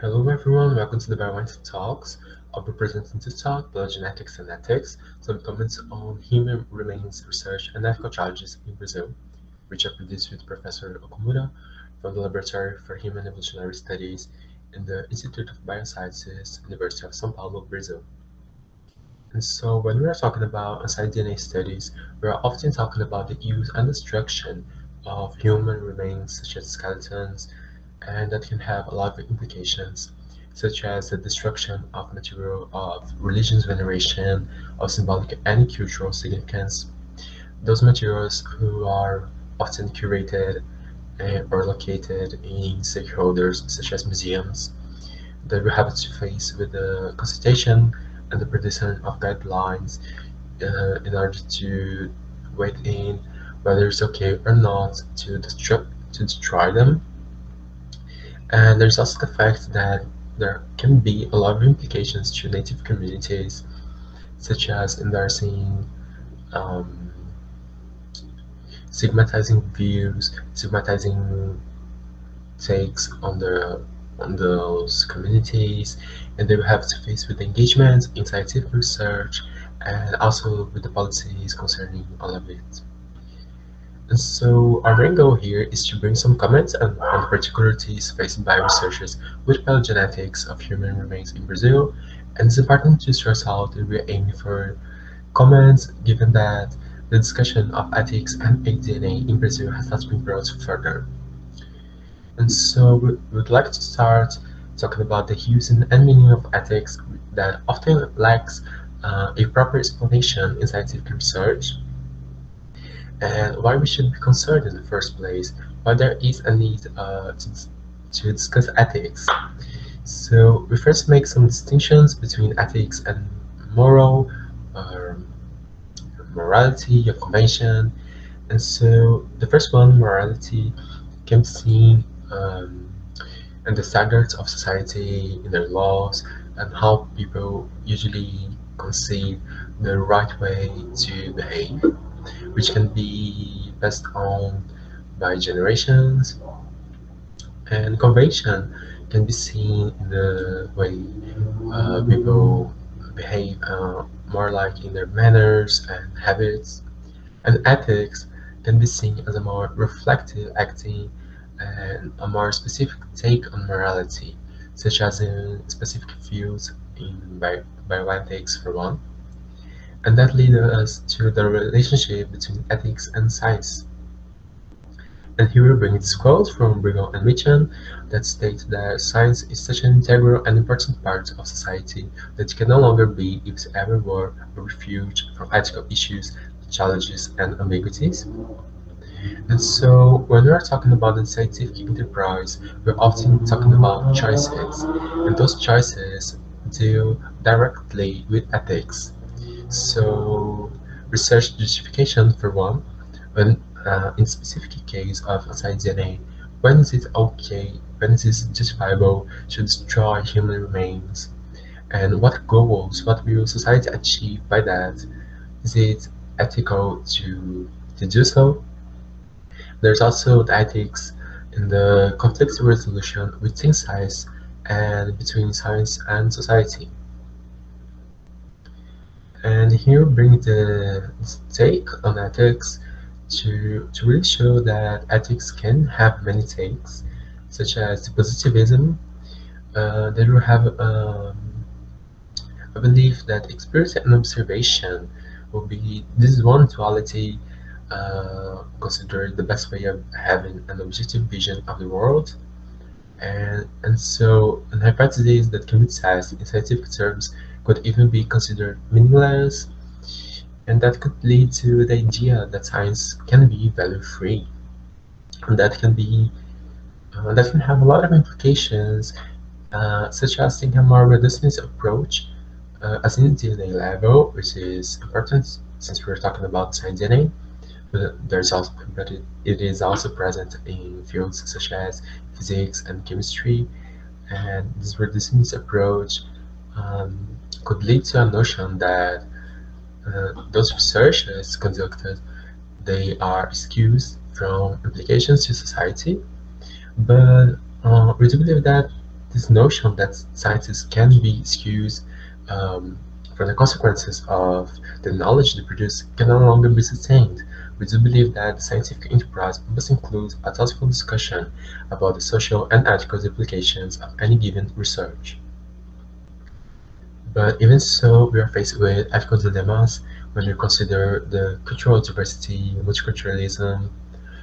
Hello everyone, welcome to the Biosciences Talks. I'll be presenting this talk, Paleogenetics and Ethics, some comments on human remains research and ethical challenges in Brazil, which I produced with Professor Okumura from the Laboratory for Human Evolutionary Studies in the Institute of Biosciences, University of São Paulo, Brazil. And so when we are talking about aDNA studies, we are often talking about the use and destruction of human remains such as skeletons, and that can have a lot of implications, such as the destruction of material of religious veneration, of symbolic and cultural significance. Those materials who are often curated or located in stakeholders such as museums that we have to face with the consultation and the production of guidelines in order to weigh in whether it's okay or not to destroy them. And there's also the fact that there can be a lot of implications to native communities, such as endorsing um, stigmatizing views, stigmatizing takes on those communities, and they will have to face with engagement in scientific research and also with the policies concerning all of it. And so our main goal here is to bring some comments on the particularities faced by researchers with paleogenetics of human remains in Brazil, and it's important to stress out that we're aiming for comments given that the discussion of ethics and aDNA in Brazil has not been brought further. And so we would like to start talking about the use and meaning of ethics that often lacks a proper explanation in scientific research, and why we should be concerned in the first place, why there is a need to discuss ethics. So we first make some distinctions between ethics and moral, or morality or convention. And so the first one, morality, can be seen in the standards of society, in their laws, and how people usually conceive the right way to behave, which can be passed on by generations. And convention can be seen in the way people behave, more like in their manners and habits. And ethics can be seen as a more reflective acting and a more specific take on morality, such as in specific fields in bioethics for one. And that leads us to the relationship between ethics and science. And here we bring this quote from Brigham and Mitchell that states that science is such an integral and important part of society that it can no longer be, if it ever were, a refuge from ethical issues, challenges, and ambiguities. And so, when we are talking about the scientific enterprise, we're often talking about choices, and those choices deal directly with ethics. So, research justification for one, when in specific case of aDNA, when is it okay, when is it justifiable to destroy human remains, and what goals, what will society achieve by that? Is it ethical to do so? There's also the ethics in the conflict resolution within science and between science and society. And here bring the take on ethics to really show that ethics can have many takes, such as positivism. They will have a belief that experience and observation will be this one duality considered the best way of having an objective vision of the world. And so an hypothesis that can be tested in scientific terms could even be considered meaningless, and that could lead to the idea that science can be value-free, and that can have a lot of implications, such as taking a more reductionist approach as in DNA level, which is important since we're talking about DNA. But it is also present in fields such as physics and chemistry, and this reductionist approach could lead to a notion that those researches conducted, they are excused from implications to society, but we do believe that this notion that scientists can be excused um, for the consequences of the knowledge they produce can no longer be sustained. We do believe that the scientific enterprise must include a thoughtful discussion about the social and ethical implications of any given research. But even so, we are faced with ethical dilemmas when we consider the cultural diversity, multiculturalism.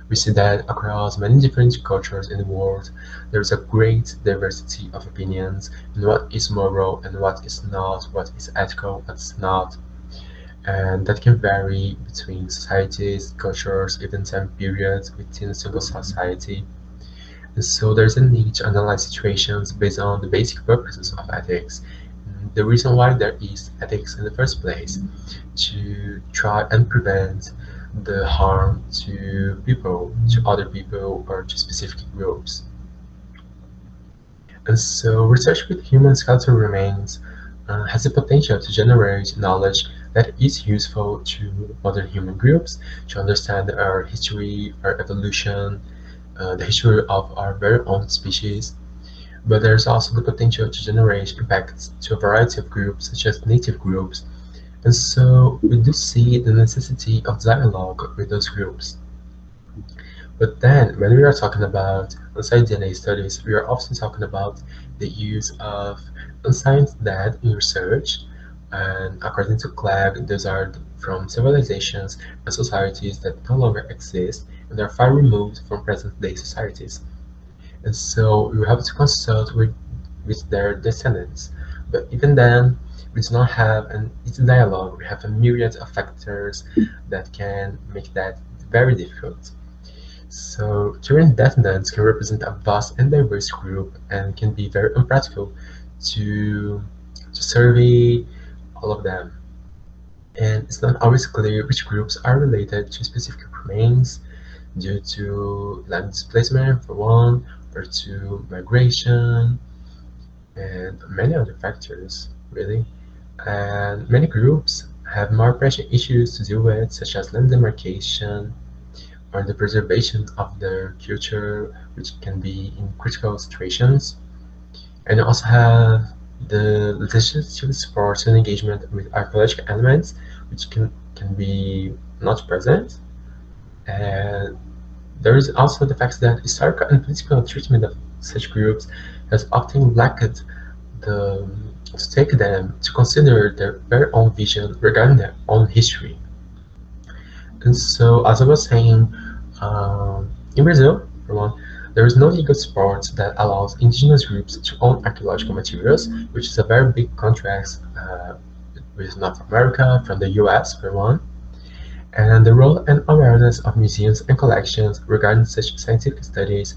We see that across many different cultures in the world, there is a great diversity of opinions on what is moral and what is not, what is ethical, what is not. And that can vary between societies, cultures, even time periods within a single society. And so there's a need to analyze situations based on the basic purposes of ethics. The reason why there is ethics in the first place, to try and prevent the harm to people, to other people, or to specific groups. And so research with human skeletal remains has the potential to generate knowledge that is useful to other human groups to understand our history, our evolution, the history of our very own species. But there's also the potential to generate impacts to a variety of groups, such as native groups. And so we do see the necessity of dialogue with those groups. But then, when we are talking about unsigned DNA studies, we are often talking about the use of unsigned data in research. And according to Clegg, those are from civilizations and societies that no longer exist and are far removed from present-day societies. And so we have to consult with their descendants. But even then, we do not have an easy dialogue. We have a myriad of factors that can make that very difficult. So current descendants can represent a vast and diverse group and can be very unpractical to survey all of them. And it's not always clear which groups are related to specific remains due to land displacement for one, or to migration, and many other factors, really. And many groups have more pressing issues to deal with, such as land demarcation or the preservation of their culture, which can be in critical situations. And you also have the legislative support and engagement with archaeological elements, which can be not present. And there is also the fact that historical and political treatment of such groups has often lacked the to take them to consider their very own vision regarding their own history. And so, as I was saying, in Brazil, for one, there is no legal support that allows indigenous groups to own archaeological materials, which is a very big contrast with North America, from the US, for one. And the role and awareness of museums and collections regarding such scientific studies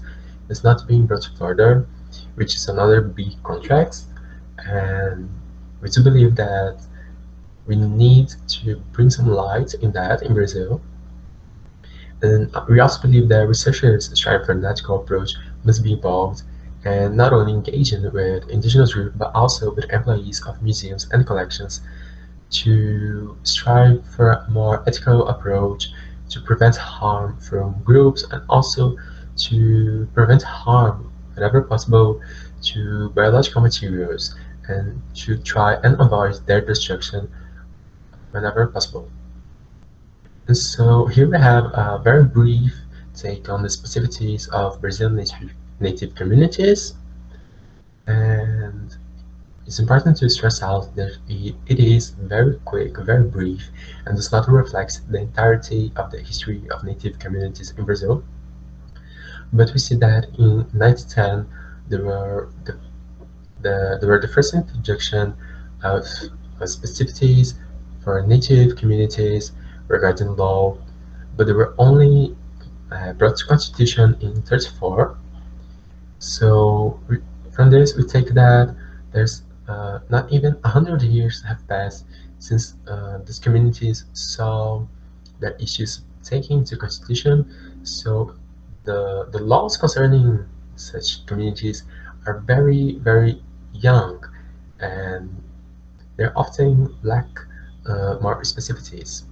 is not being brought further, which is another big contrast. And we do believe that we need to bring some light in that in Brazil. And we also believe that researchers striving for an ethical approach must be involved and not only engaging with indigenous groups but also with employees of museums and collections to strive for a more ethical approach to prevent harm from groups and also to prevent harm whenever possible to biological materials and to try and avoid their destruction whenever possible. And so here we have a very brief take on the specificities of Brazilian native communities, and it's important to stress out that it is very quick, very brief, and does not reflect the entirety of the history of native communities in Brazil. But we see that in 1910 there were the first introduction of specificities for native communities regarding law, but they were only brought to constitution in 34. So from this we take that there's not even 100 years have passed since these communities saw their issues taken into constitution. So the laws concerning such communities are very young, and they often lack more specificities.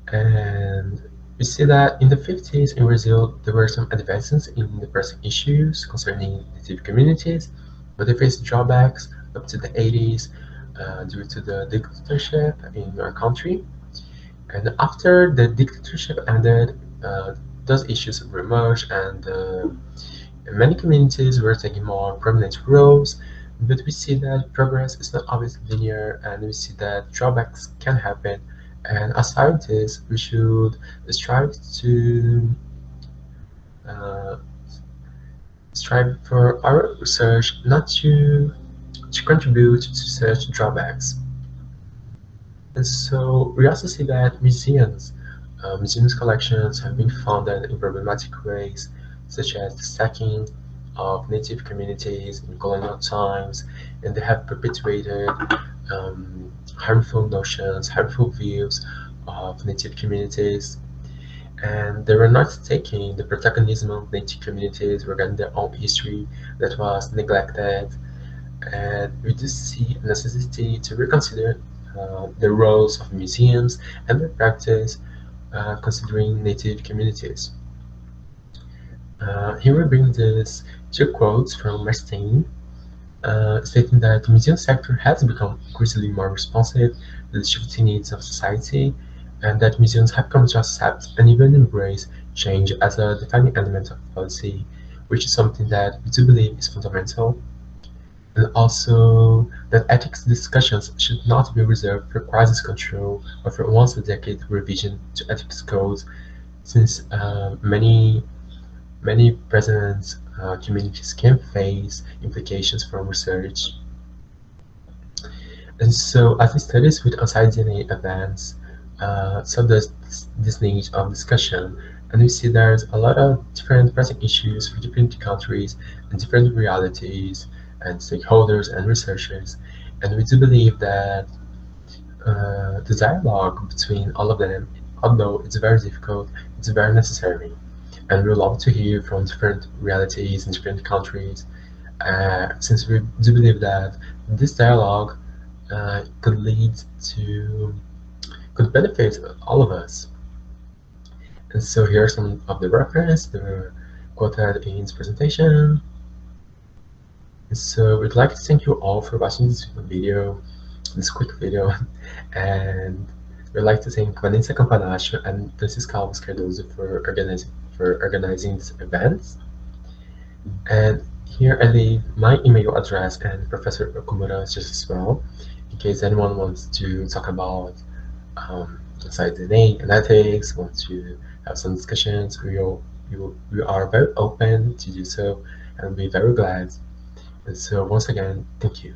And We see that in the 50s in Brazil, there were some advances in the pressing issues concerning native communities, but they faced drawbacks up to the 80s due to the dictatorship in our country. And after the dictatorship ended, those issues reemerged, and many communities were taking more prominent roles. But we see that progress is not always linear, and we see that drawbacks can happen. And as scientists, we should strive to uh, strive for our research not to contribute to such drawbacks. And so we also see that museums collections have been founded in problematic ways, such as the sacking of native communities in colonial times, and they have perpetuated harmful notions, harmful views of native communities, and they were not taking the protagonism of native communities regarding their own history that was neglected, and we do see a necessity to reconsider the roles of museums and their practice considering native communities. Here we bring these two quotes from Marstein, stating that the museum sector has become increasingly more responsive to the shifting needs of society, and that museums have come to accept and even embrace change as a defining element of policy, which is something that we do believe is fundamental, and also that ethics discussions should not be reserved for crisis control or for once-a-decade revision to ethics codes, since many present communities can face implications from research. And so, as the studies with aDNA advance, so does this need of discussion. And we see there's a lot of different pressing issues for different countries and different realities and stakeholders and researchers. And we do believe that the dialogue between all of them, although it's very difficult, it's very necessary. And we love to hear from different realities in different countries, since we do believe that this dialogue could lead to could benefit all of us. And so here are some of the references that were quoted in his presentation. And so we'd like to thank you all for watching this video, this quick video, and we'd like to thank Vanessa Campanacho and Francisca Alves Cardoso for organizing this event. And here I leave my email address and Professor Okumura's just as well, in case anyone wants to talk about aDNA and ethics, want to have some discussions. We are very open to do so, and we'll be very glad. And so once again, thank you.